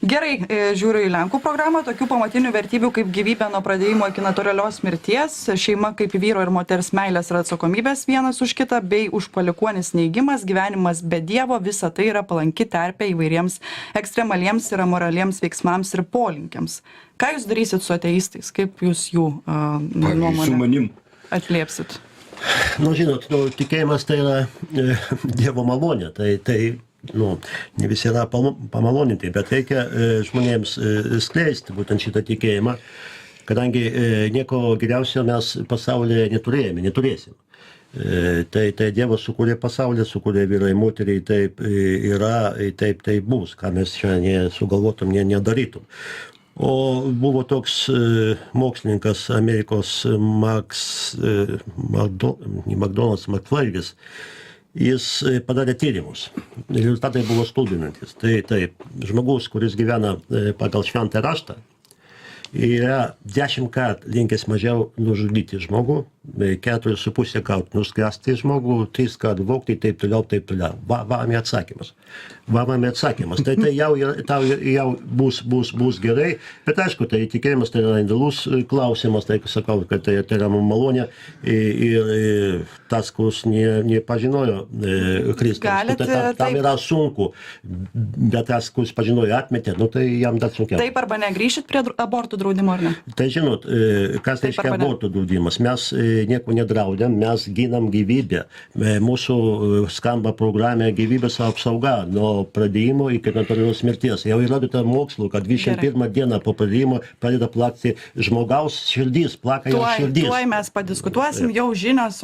Gerai, žiūriu į Lenkų programą, tokių pamatinių vertybių kaip gyvybė nuo pradėjimo iki natūralios mirties, šeima kaip vyro ir moters meilės ir atsakomybės vienas už kitą, bei užpalikuonis neigimas, gyvenimas be Dievo, visa tai yra palanki terpė įvairiems ekstremaliems ir amoraliems veiksmams ir polinkiams. Ką jūs darysit su ateistais? Kaip jūs jų nuomonę atliepsit? Nu, žinot, tikėjimas tai yra Dievo malonė, tai ne visi yra pamaloninti, bet reikia žmonėms skleisti būtent šitą tikėjimą, kadangi nieko geriausio mes pasaulyje neturėsim. Tai Dievas sukūrė pasaulį, sukūrė vyrai, moteriai, taip yra, taip bus, ką mes šiandien sugalvotum, nedarytum. O buvo toks mokslininkas Amerikos McDonald's McFlurgis, jis padarė tyrimus. Rezultatai buvo stulbinantis. Tai žmogus, kuris gyvena pagal šventą raštą, yra 10 kartų linkęs mažiau nužudyti žmogų, 4,5 kartų nuskręsti žmogų, 3 kartų vogti, taip toliau. Vami atsakymas. Tai jau bus gerai, bet aišku, tai tikėjimas tai yra indalus klausimas, tai sakau, kad tai yra malonė ir tas, kuris nepažinojo Kristaus, tam yra sunku, bet tas, kuris pažinojo, atmetė, tai jam dar sunkiau. Taip arba negrįšit prie abortų draudimo, ar ne? Tai žinot, kas reiškia abortų draudimas? Mes nieko nedraudėm, mes ginam gyvybę. Mūsų skamba programė gyvybės apsauga nuo pradėjimo iki natūralios mirties. Jau įrodyta mokslu, kad 21 dieną po pradėjimo pradeda plakti žmogaus širdis, plaka jo širdis. Tuoj mes padiskutuosim, jau žinios.